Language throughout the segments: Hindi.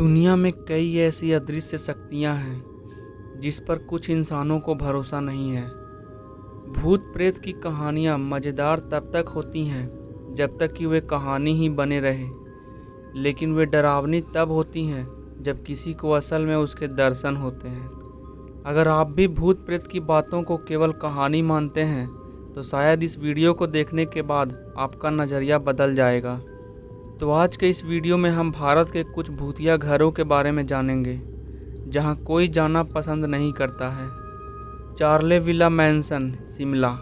दुनिया में कई ऐसी अदृश्य शक्तियां हैं जिस पर कुछ इंसानों को भरोसा नहीं है। भूत प्रेत की कहानियां मज़ेदार तब तक होती हैं जब तक कि वे कहानी ही बने रहे, लेकिन वे डरावनी तब होती हैं जब किसी को असल में उसके दर्शन होते हैं। अगर आप भी भूत प्रेत की बातों को केवल कहानी मानते हैं तो शायद इस वीडियो को देखने के बाद आपका नज़रिया बदल जाएगा। तो आज के इस वीडियो में हम भारत के कुछ भूतिया घरों के बारे में जानेंगे जहां कोई जाना पसंद नहीं करता है। Charleville Mansion, Shimla.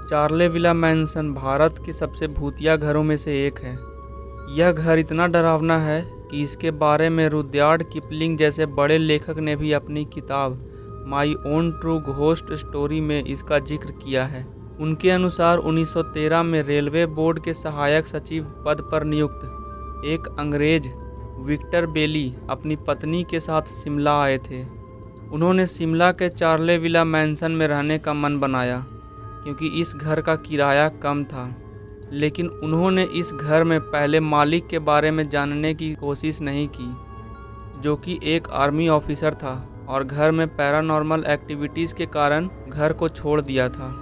Charleville Mansion Bharat के सबसे भूतिया घरों में से एक है। यह घर इतना डरावना है कि इसके बारे में रुडयार्ड किपलिंग जैसे बड़े लेखक ने भी अपनी किताब my own true ghost story में इसका जिक्र किया है। उनके अनुसार 1913 में रेलवे बोर्ड के सहायक सचिव पद पर नियुक्त एक अंग्रेज विक्टर बेली अपनी पत्नी के साथ शिमला आए थे। उन्होंने शिमला के चार्ले विला मैंसन में रहने का मन बनाया क्योंकि इस घर का किराया कम था, लेकिन उन्होंने इस घर में पहले मालिक के बारे में जानने की कोशिश नहीं की, जो कि एक आर्मी ऑफिसर था और घर में पैरानॉर्मल एक्टिविटीज़ के कारण घर को छोड़ दिया था।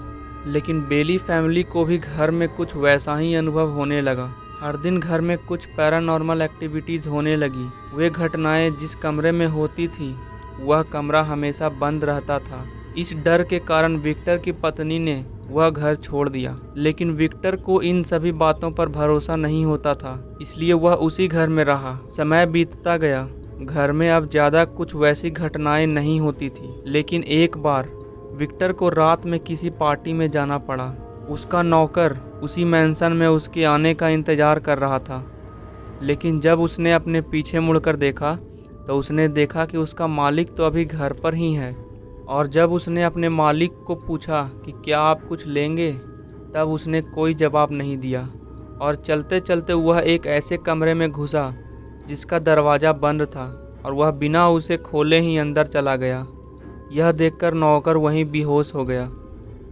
लेकिन बेली फैमिली को भी घर में कुछ वैसा ही अनुभव होने लगा। हर दिन घर में कुछ पैरानॉर्मल एक्टिविटीज़ होने लगी। वे घटनाएं जिस कमरे में होती थी वह कमरा हमेशा बंद रहता था। इस डर के कारण विक्टर की पत्नी ने वह घर छोड़ दिया, लेकिन विक्टर को इन सभी बातों पर भरोसा नहीं होता था, इसलिए वह उसी घर में रहा। समय बीतता गया। घर में अब ज़्यादा कुछ वैसी घटनाएं नहीं होती थी, लेकिन एक बार विक्टर को रात में किसी पार्टी में जाना पड़ा। उसका नौकर उसी मैंसन में उसके आने का इंतज़ार कर रहा था, लेकिन जब उसने अपने पीछे मुड़कर देखा तो उसने देखा कि उसका मालिक तो अभी घर पर ही है। और जब उसने अपने मालिक को पूछा कि क्या आप कुछ लेंगे, तब उसने कोई जवाब नहीं दिया और चलते चलते वह एक ऐसे कमरे में घुसा जिसका दरवाज़ा बंद था और वह बिना उसे खोले ही अंदर चला गया। यह देखकर नौकर वहीं बेहोश हो गया।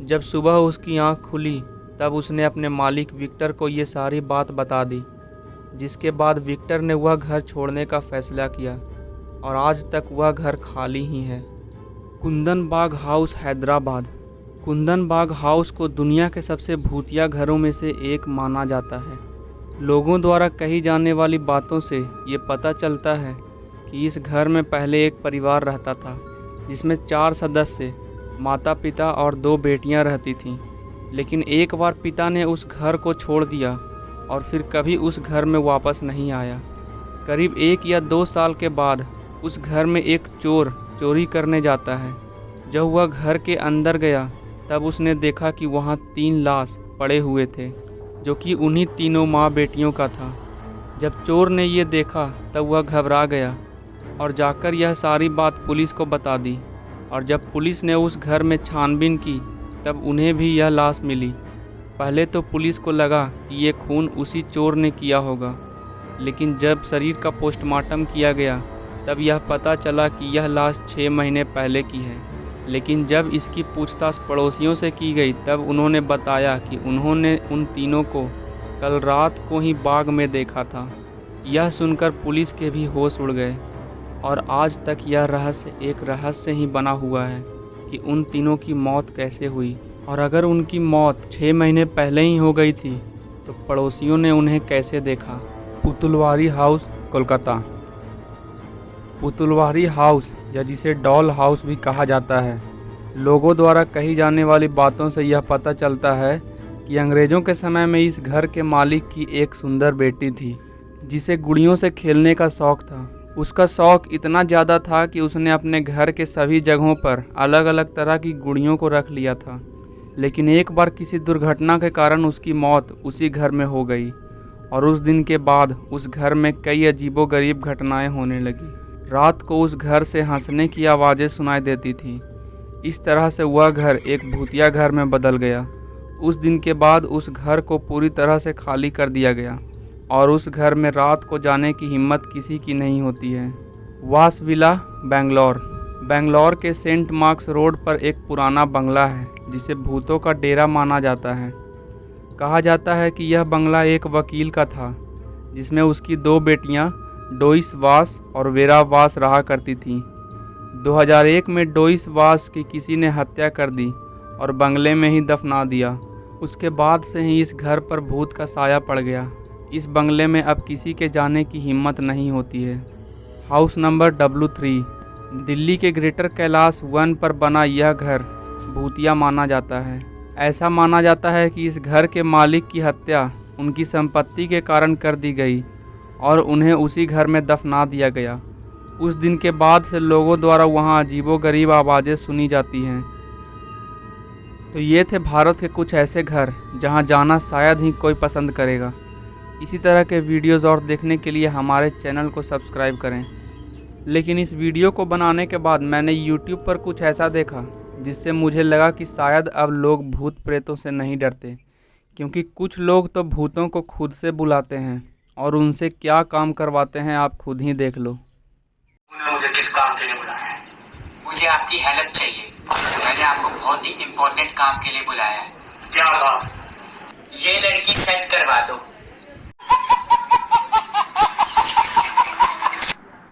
जब सुबह उसकी आंख खुली तब उसने अपने मालिक विक्टर को ये सारी बात बता दी, जिसके बाद विक्टर ने वह घर छोड़ने का फैसला किया और आज तक वह घर खाली ही है। कुंदन बाग हाउस, हैदराबाद। कुंदन बाग हाउस को दुनिया के सबसे भूतिया घरों में से एक माना जाता है। लोगों द्वारा कही जाने वाली बातों से ये पता चलता है कि इस घर में पहले एक परिवार रहता था जिसमें 4 सदस्य, माता पिता और 2 बेटियां रहती थीं। लेकिन एक बार पिता ने उस घर को छोड़ दिया और फिर कभी उस घर में वापस नहीं आया। करीब 1 या 2 साल के बाद उस घर में एक चोर चोरी करने जाता है। जब वह घर के अंदर गया तब उसने देखा कि वहाँ 3 लाश पड़े हुए थे, जो कि उन्हीं तीनों माँ बेटियों का था। जब चोर ने ये देखा तब वह घबरा गया और जाकर यह सारी बात पुलिस को बता दी। और जब पुलिस ने उस घर में छानबीन की तब उन्हें भी यह लाश मिली। पहले तो पुलिस को लगा कि ये खून उसी चोर ने किया होगा, लेकिन जब शरीर का पोस्टमार्टम किया गया तब यह पता चला कि यह लाश 6 महीने पहले की है। लेकिन जब इसकी पूछताछ पड़ोसियों से की गई तब उन्होंने बताया कि उन्होंने उन तीनों को कल रात को ही बाग में देखा था। यह सुनकर पुलिस के भी होश उड़ गए और आज तक यह रहस्य एक रहस्य ही बना हुआ है कि उन तीनों की मौत कैसे हुई, और अगर उनकी मौत 6 महीने पहले ही हो गई थी तो पड़ोसियों ने उन्हें कैसे देखा। पुतुलवारी हाउस, कोलकाता। पुतुलवारी हाउस, या जिसे डॉल हाउस भी कहा जाता है, लोगों द्वारा कही जाने वाली बातों से यह पता चलता है कि अंग्रेज़ों के समय में इस घर के मालिक की एक सुंदर बेटी थी जिसे गुड़ियों से खेलने का शौक़ था। उसका शौक़ इतना ज़्यादा था कि उसने अपने घर के सभी जगहों पर अलग अलग तरह की गुड़ियों को रख लिया था। लेकिन एक बार किसी दुर्घटना के कारण उसकी मौत उसी घर में हो गई और उस दिन के बाद उस घर में कई अजीबोगरीब घटनाएं होने लगी। रात को उस घर से हंसने की आवाज़ें सुनाई देती थीं। इस तरह से वह घर एक भूतिया घर में बदल गया। उस दिन के बाद उस घर को पूरी तरह से खाली कर दिया गया और उस घर में रात को जाने की हिम्मत किसी की नहीं होती है। वास विला, बेंगलोर। बेंगलोर के सेंट मार्क्स रोड पर एक पुराना बंगला है जिसे भूतों का डेरा माना जाता है। कहा जाता है कि यह बंगला एक वकील का था जिसमें उसकी 2 बेटियां डोइस वास और वेरा वास रहा करती थीं। 2001 में डोइस वास की किसी ने हत्या कर दी और बंगले में ही दफना दिया। उसके बाद से ही इस घर पर भूत का साया पड़ गया। इस बंगले में अब किसी के जाने की हिम्मत नहीं होती है। हाउस नंबर W3 दिल्ली के ग्रेटर कैलाश 1 पर बना यह घर भूतिया माना जाता है। ऐसा माना जाता है कि इस घर के मालिक की हत्या उनकी संपत्ति के कारण कर दी गई और उन्हें उसी घर में दफना दिया गया। उस दिन के बाद से लोगों द्वारा वहां अजीबोगरीब आवाज़ें सुनी जाती हैं। तो ये थे भारत के कुछ ऐसे घर जहां जाना शायद ही कोई पसंद करेगा। इसी तरह के वीडियोज़ और देखने के लिए हमारे चैनल को सब्सक्राइब करें। लेकिन इस वीडियो को बनाने के बाद मैंने YouTube पर कुछ ऐसा देखा जिससे मुझे लगा कि शायद अब लोग भूत प्रेतों से नहीं डरते, क्योंकि कुछ लोग तो भूतों को खुद से बुलाते हैं और उनसे क्या काम करवाते हैं आप खुद ही देख लो। उन्होंने मुझे किस काम के लिए बुलाया है? मुझे आपकी हेल्प चाहिए। मैंने आपको बहुत ही इम्पोर्टेंट काम के लिए बुलाया है। क्या काम? ये लड़की सेट करवा दो।